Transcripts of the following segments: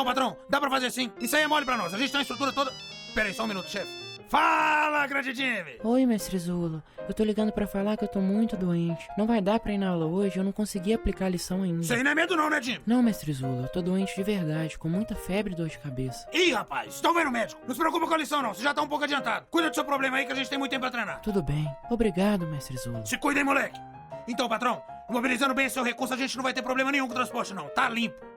Então, patrão, dá pra fazer assim. Isso aí é mole pra nós. A gente tem a estrutura toda... Pera aí, só um minuto, chefe. Fala, grande time! Oi, mestre Zula. Eu tô ligando pra falar que eu tô muito doente. Não vai dar pra ir na aula hoje, eu não consegui aplicar a lição ainda. Isso aí não é medo não, né, Jim? Não, mestre Zula, eu tô doente de verdade, com muita febre e dor de cabeça. Ih, rapaz, então vai no médico. Não se preocupa com a lição, não. Você já tá um pouco adiantado. Cuida do seu problema aí que a gente tem muito tempo pra treinar. Tudo bem. Obrigado, mestre Zula. Se cuida aí, moleque. Então, patrão, mobilizando bem esse seu recurso, a gente não vai ter problema nenhum com o transporte, não. Tá limpo.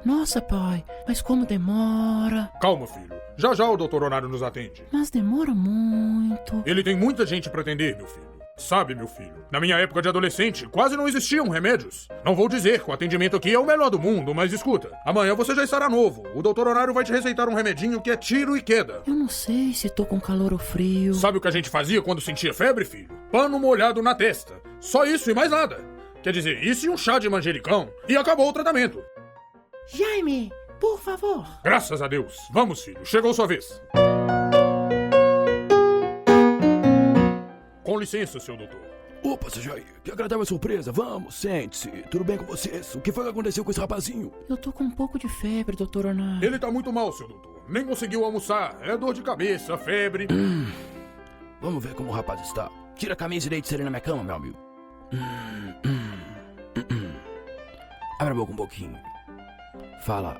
Nossa, pai, mas como demora. Calma, filho. Já já o Dr. Honário nos atende. Mas demora muito. Ele tem muita gente pra atender, meu filho. Sabe, meu filho, na minha época de adolescente, quase não existiam remédios. Não vou dizer que o atendimento aqui é o melhor do mundo, mas escuta, amanhã você já estará novo. O Dr. Honário vai te receitar um remedinho que é tiro e queda. Eu não sei se tô com calor ou frio. Sabe o que a gente fazia quando sentia febre, filho? Pano molhado na testa. Só isso e mais nada. Quer dizer, isso e um chá de manjericão, e acabou o tratamento. Jaime, por favor. Graças a Deus. Vamos, filho, chegou sua vez. Com licença, seu doutor. Opa, seu Jair, que agradável surpresa. Vamos, sente-se. Tudo bem com vocês? O que foi que aconteceu com esse rapazinho? Eu tô com um pouco de febre, doutor Honário. Ele tá muito mal, seu doutor. Nem conseguiu almoçar. É dor de cabeça, febre. Vamos ver como o rapaz está. Tira a camisa e deite ele na minha cama, meu amigo. Abre a boca um pouquinho. Fala.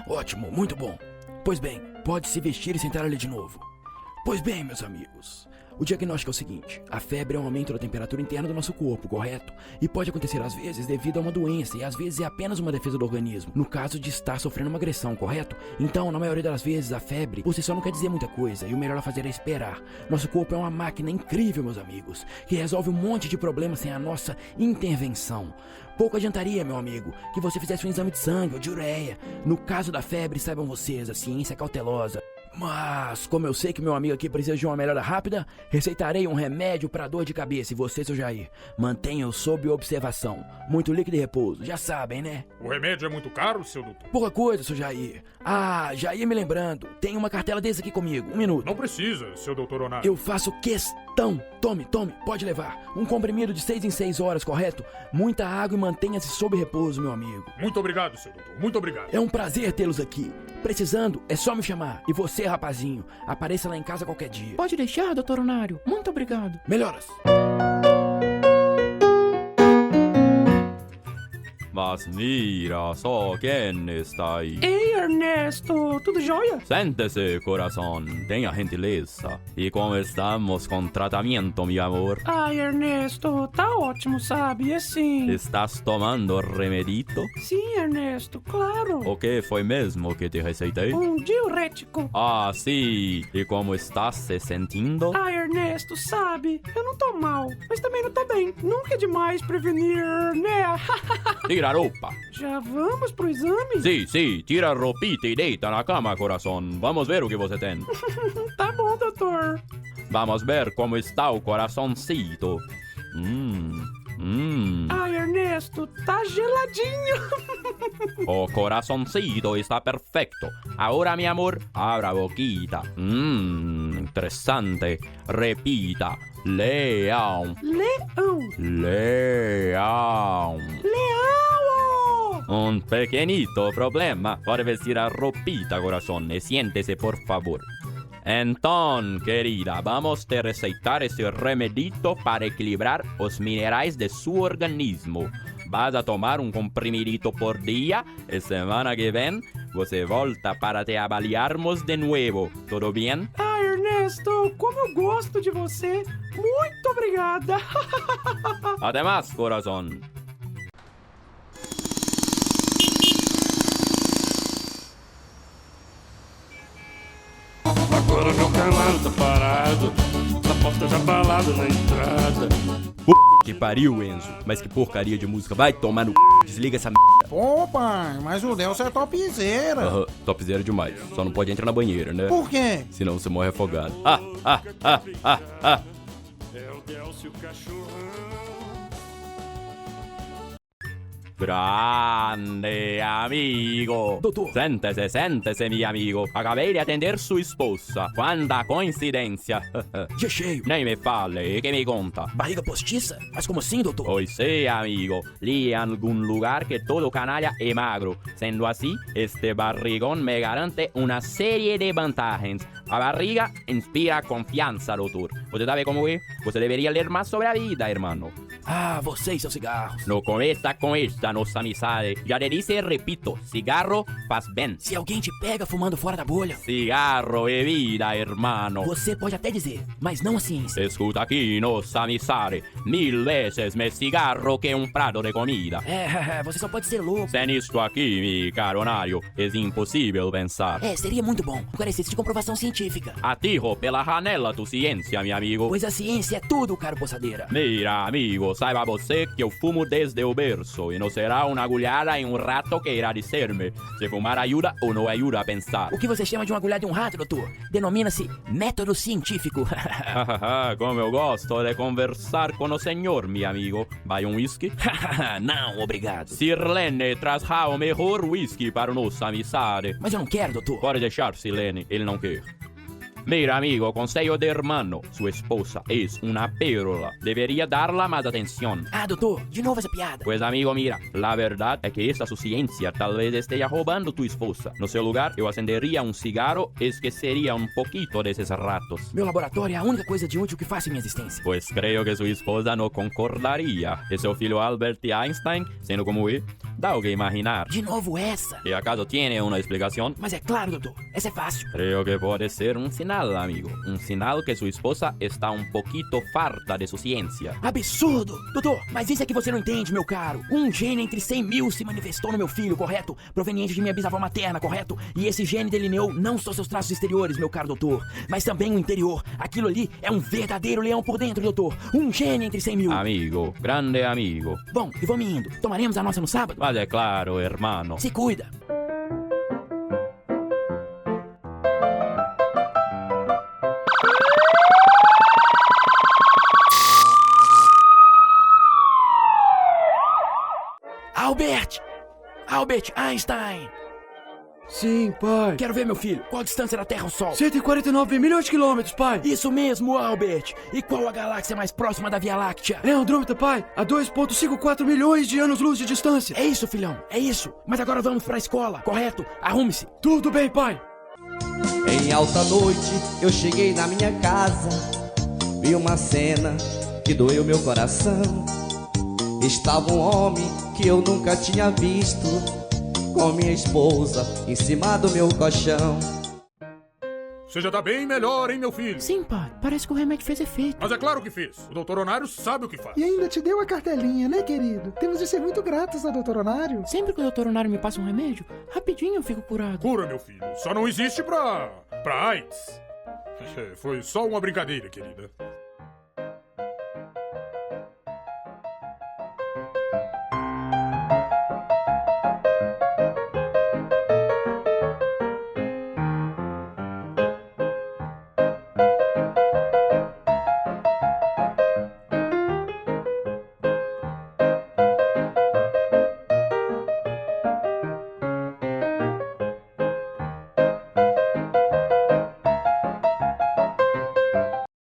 Ótimo, muito bom. Pois bem, pode se vestir e sentar ali de novo. Pois bem, meus amigos, o diagnóstico é o seguinte: a febre é um aumento da temperatura interna do nosso corpo, correto? E pode acontecer às vezes devido a uma doença e às vezes é apenas uma defesa do organismo, no caso de estar sofrendo uma agressão, correto? Então, na maioria das vezes, a febre por si só não quer dizer muita coisa e o melhor a fazer é esperar. Nosso corpo é uma máquina incrível, meus amigos, que resolve um monte de problemas sem a nossa intervenção. Pouco adiantaria, meu amigo, que você fizesse um exame de sangue ou de ureia. No caso da febre, saibam vocês, a ciência é cautelosa. Mas, como eu sei que meu amigo aqui precisa de uma melhora rápida, receitarei um remédio para dor de cabeça e você, seu Jair, mantenha-o sob observação. Muito líquido e repouso, já sabem, né? O remédio é muito caro, seu doutor? Pouca coisa, seu Jair. Já ia me lembrando, tem uma cartela desse aqui comigo, um minuto. Não precisa, seu doutor Honário. Eu faço questão. Tome, pode levar. Um comprimido de 6 em 6 horas, correto? Muita água e mantenha-se sob repouso, meu amigo. Muito obrigado, seu doutor, muito obrigado. É um prazer tê-los aqui. Precisando, é só me chamar. E você, rapazinho, apareça lá em casa qualquer dia. Pode deixar, doutor Honário. Muito obrigado. Melhoras. Mas mira só quem está aí. Ei, Ernesto, tudo jóia? Sente-se, coração, tenha gentileza. E como estamos com tratamento, meu amor? Ai, Ernesto, tá ótimo, sabe? E assim... Estás tomando remedito? Sim, Ernesto, claro. O que foi mesmo que te receitei? Um diurético. Ah, sim. E como estás se sentindo? Ai, Ernesto, sabe? Eu não tô mal, mas também não tô bem. Nunca é demais prevenir, né? Tira a roupa. Já vamos pro exame? Sim, tira a roupita e deita na cama, coração. Vamos ver o que você tem. Tá bom, doutor. Vamos ver como está o coraçãozinho. Ai, Ernesto, tá geladinho. O coraçãozinho está perfecto. Agora, mi amor, abra a boquita. Interessante. Repita. Leão. Leão. Leão. Leão. Un pequeñito problema. Pode vestir a roupita, corazón, e siéntese, por favor. Então, querida, vamos te receitar esse remedito para equilibrar os minerais de su organismo. Vas a tomar um comprimidito por dia e semana que vem você volta para te avaliarmos de novo. Tudo bem? Ah, Ernesto, como eu gosto de você. Muito obrigada. Até mais, corazón. Agora meu canal tá parado, a porta já balada na entrada. Que pariu, Enzo. Mas que porcaria de música. Vai tomar no desliga essa Pô, pai, mas o Delcio é topzera. Topzera demais. Só não pode entrar na banheira, né? Por quê? Senão você morre afogado. É o Delcio Cachorrão. Grande amigo. Doutor. Sente-se, meu amigo. Acabei de atender sua esposa. Quanta coincidência. Dia cheio. Nem me fale, que me conta? Barriga postiça? Mas como assim, doutor? Pois sí, amigo. Li en algún lugar que todo canalla é magro. Sendo así, este barrigón me garante una serie de vantagens. A barriga inspira confianza, doutor. Você sabe como é? Você deveria ler mais sobre a vida, hermano. Ah, você e seus cigarros. No começa com esta nossa amizade. Já te disse e repito, cigarro faz bem. Se alguém te pega fumando fora da bolha, Cigarro é vida, hermano. você pode até dizer, mas não a ciência. Escuta aqui, nossa amizade. 1000 vezes mais cigarro que um prato de comida. Você só pode ser louco. Sem isto aqui, mi caronário, é impossível pensar. Seria muito bom. Carecesse de comprovação científica. Atiro pela janela tu ciência, meu amigo. Pois a ciência é tudo, caro poçadeira. Mira, amigo, saiba você que eu fumo desde o berço e não será uma agulhada em um rato que irá dizer-me se fumar ajuda ou não ajuda a pensar. O que você chama de uma agulhada de um rato, doutor? Denomina-se método científico. Como eu gosto de conversar com o senhor, meu amigo. Vai um whisky? Não, obrigado. Sirlene trazerá o melhor whisky para o nosso amizade. Mas eu não quero, doutor. Pode deixar, Sirlene, ele não quer. Mira, amigo, conselho de hermano. Sua esposa es una pérola. Debería darla más atención. Ah, doutor, de novo essa piada. Pues amigo, mira, la verdad es que esta su ciencia tal vez esté roubando tu esposa. No seu lugar, eu acendería un cigarro e esquecería un poquito de esos ratos. Meu laboratório é a única coisa de útil que faço em minha existência. Pues creo que su esposa no concordaría. E seu filho Albert Einstein, sendo como é, dá o que imaginar. De novo essa? E acaso tiene una explicación? Mas é claro, doutor, essa é fácil. Creo que pode ser un sinal, amigo. Un sinal que su esposa está un poquito farta de su ciencia. Absurdo! Doutor, mas isso é que você não entende, meu caro. Um gene entre 100 mil se manifestou no meu filho, correto? Proveniente de minha bisavó materna, correto? E esse gene delineou não só seus traços exteriores, meu caro doutor, mas também o interior. Aquilo ali é um verdadeiro leão por dentro, doutor. Um gene entre 100 mil. Amigo, grande amigo. Bom, e vamos indo. Tomaremos a nossa no sábado? Mas é claro, hermano. Se cuida. Albert Einstein! Sim, pai. Quero ver, meu filho. Qual a distância da Terra ao Sol? 149 milhões de quilômetros, pai. Isso mesmo, Albert. E qual a galáxia mais próxima da Via Láctea? É Andrômeda, pai. A 2,54 milhões de anos-luz de distância. É isso, filhão. É isso. Mas agora vamos pra escola, correto? Arrume-se. Tudo bem, pai. Em alta noite eu cheguei na minha casa, vi uma cena que doeu meu coração. Estava um homem que eu nunca tinha visto, com minha esposa em cima do meu colchão. Você já tá bem melhor, hein, meu filho? Sim, pai. Parece que o remédio fez efeito. Mas é claro que fez. O doutor Onário sabe o que faz. E ainda te deu a cartelinha, né, querido? Temos de ser muito gratos ao Dr. Onário. Sempre que o Dr. Onário me passa um remédio, rapidinho eu fico curado. Cura, meu filho. Só não existe pra AIDS. Foi só uma brincadeira, querida.